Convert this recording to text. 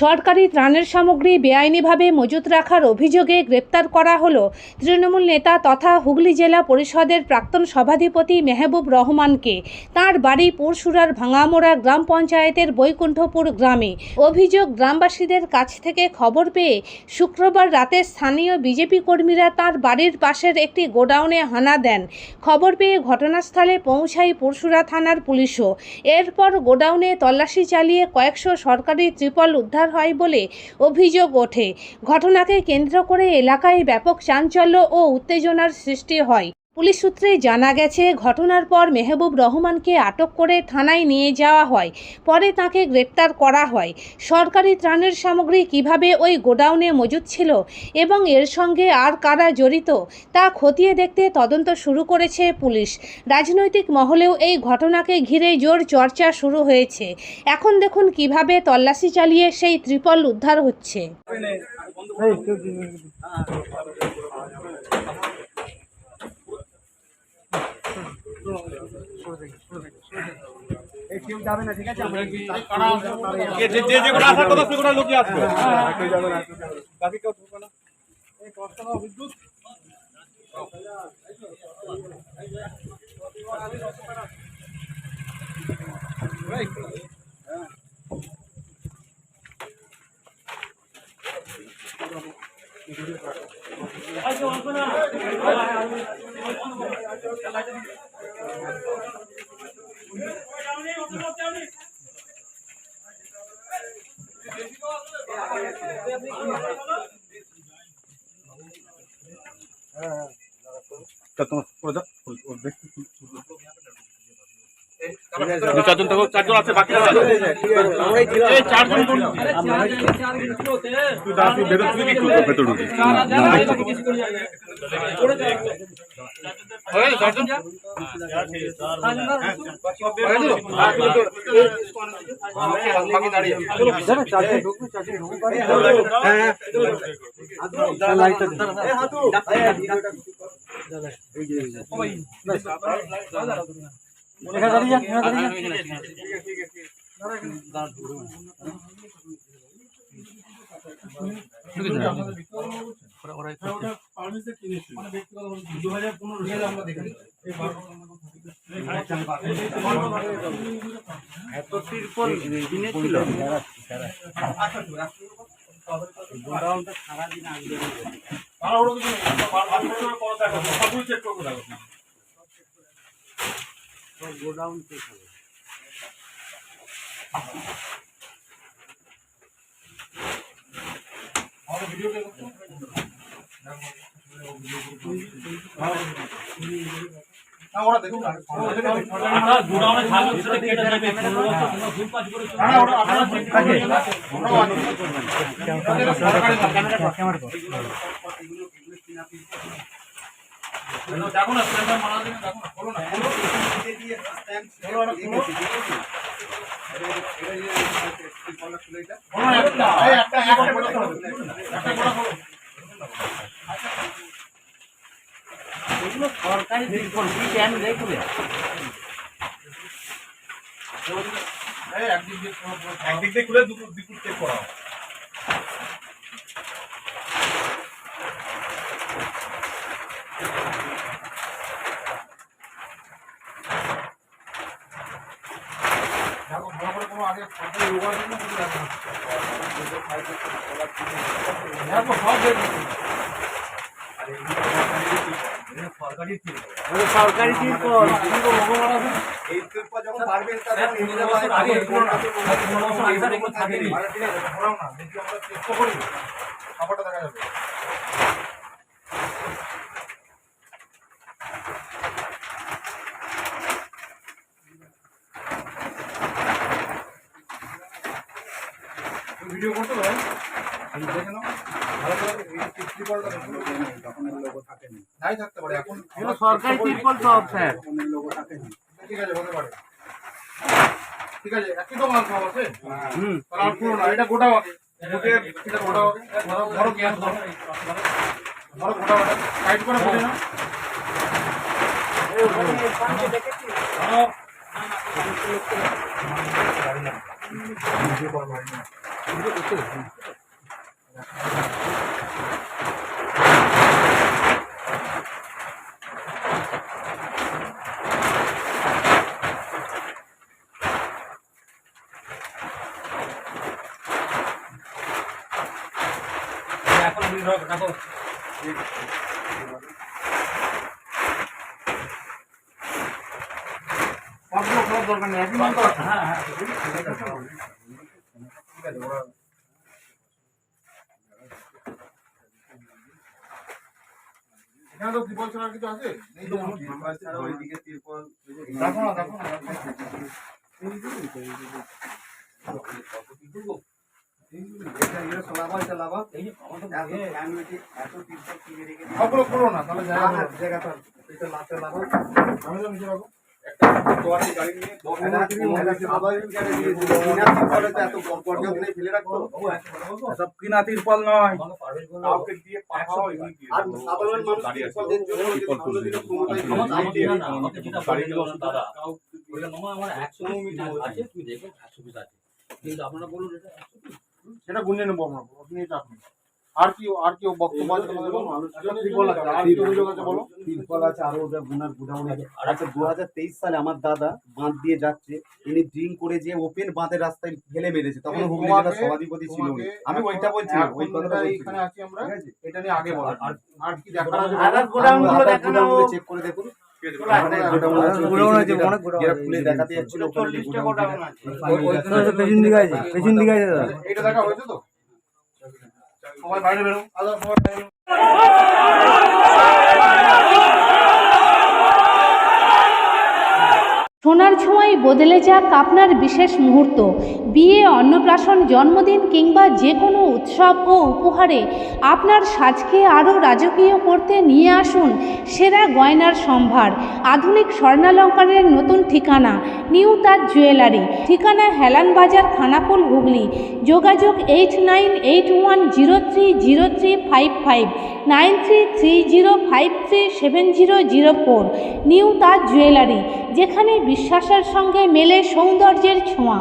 সরকারি ত্রাণের সামগ্রী বেআইনিভাবে মজুত রাখার অভিযোগে গ্রেপ্তার করা হলো তৃণমূল নেতা তথা হুগলি জেলা পরিষদের প্রাক্তন সভাধিপতি মেহবুব রহমানকে। তাঁর বাড়ি পুরসুরার ভাঙামোড়া গ্রাম পঞ্চায়েতের বৈকুণ্ঠপুর গ্রামে। অভিযোগ, গ্রামবাসীদের কাছ থেকে খবর পেয়ে শুক্রবার রাতে স্থানীয় বিজেপি কর্মীরা তাঁর বাড়ির পাশের একটি গোডাউনে হানা দেন। খবর পেয়ে ঘটনাস্থলে পৌঁছায় পুরসুরা থানার পুলিশও। এরপর গোডাউনে তল্লাশি চালিয়ে কয়েকশো সরকারি ত্রিপল উদ্ধার হয় বলে অভিযোগ ওঠে। ঘটনাকে কেন্দ্র করে এলাকায় ব্যাপক চাঞ্চল্য ও উত্তেজনার সৃষ্টি হয়। পুলিশ সূত্রে জানা গেছে, ঘটনার পর মেহবুব রহমানকে আটক করে থানায় নিয়ে যাওয়া হয়। পরে তাকে গ্রেপ্তার করা হয়। সরকারি ত্রাণের সামগ্রী কিভাবে ওই গোডাউনে মজুত ছিল এবং এর সঙ্গে আর কারা জড়িত তা খতিয়ে দেখতে তদন্ত শুরু করেছে পুলিশ। রাজনৈতিক মহলেও এই ঘটনাকে ঘিরে জোর চর্চা শুরু হয়েছে। এখন দেখুন কিভাবে তল্লাশি চালিয়ে সেই ত্রিপল উদ্ধার হচ্ছে। কেউ যাবে না, ঠিক আছে? বাকি কেউ ঢুকবে না। এই কষ্ট না বিদ্যুৎ চারজন আছে, বাকি এত তিরপল কিনেছিল গোডাউনটা সারাদিন আগে গোডাউন চেক হবে। ওরা দেখুন না, গোডাউনে থাকলে সেটা কেটে যাবে। ভুল কাজ করেছে দেখো না, স্ট্যান্ডার্ড মানা দিন, দেখো না, বলো না, বলো দিয়ে স্ট্যান্ড বলো না, বলো এগুলো সরকারি ত্রিপল কি ক্যান দেখবে। একদিক দিয়ে খুলে দুপুর চেক করা হয়। আগে সরকারি ত্রিপল এই ত্রিপল যখন বাড়বে খাবারটা দেখা যাবে। ভিডিও করতে পারেন, দেখে নাও ভালো করে। ত্রিপলটা তখন লোগো থাকে না, নাই থাকতে পারে। এখন সরকারি ত্রিপল সব স্যার লোগো থাকে না, ঠিক আছে, হতে পারে, ঠিক আছে। একই তো মাল সব আছে, তাহলে আর পুরো না, এটা গোটাও আগে গোটে, এটা গোটাও আগে ধরো গ্যাস ধরো গোটাও আগে টাইট করে বলে না। দরকার নেই, ঠিক আছে ওরা এখানে তো ত্রিপল ছাড়া কিছু আছে? এই তো ত্রিপল ছাড়া ওইদিকে ত্রিপল দেখো না সবগুলো খোলো না, তাহলে জায়গা আমি তো নিচে রাখো সব কিনা তিরপল নয়, কাউকে দিয়ে পাঠাও। সেটা গুনে নেবো আমরা, আপনি এটা আপনি আর কি বক্তব্য আছে তোমাদের? তিরপল আছে, আরো ওটা গুনার গুডাউন আছে। আচ্ছা 2023 সালে আমার দাদা বাঁধ দিয়ে যাচ্ছে, তিনি ড্রিঙ্ক করে যে ওপেন বাঁধের রাস্তায় ফেলে মেরেছে, তখন হুগলি জেলার সভাধিপতি ছিল উনি। আমি ওইটা বলছি, ওই কথাটা এখানে আছি আমরা, এটা নিয়ে আগে বলা আর কি দেখা চেক করে দেখুন। গোডাউন আছে, যেটা খুলে দেখাতে যাচ্ছিল পেছন দিকে আছে দাদা। এটা দেখা হয়েছে তো? সবাই বাইরে বেরো, সবাই বাইরে বেরো। সোনার ছোঁয়ায় বদলে যাক আপনার বিশেষ মুহূর্ত। বিয়ে, অন্নপ্রাশন, জন্মদিন কিংবা যে কোনো উৎসব ও উপহারে আপনার সাজকে আরও রাজকীয় করতে নিয়ে আসুন সেরা গয়নার সম্ভার। আধুনিক স্বর্ণালঙ্কারের নতুন ঠিকানা নিউ তাজ জুয়েলারি। ঠিকানা হেলান বাজার, খানাকুল, হুগলি। যোগাযোগ 8981030355 9330537004। নিউ তাজ জুয়েলারি, যেখানে বিশ্বাসের সঙ্গে মেলে সৌন্দর্যের ছোঁয়া।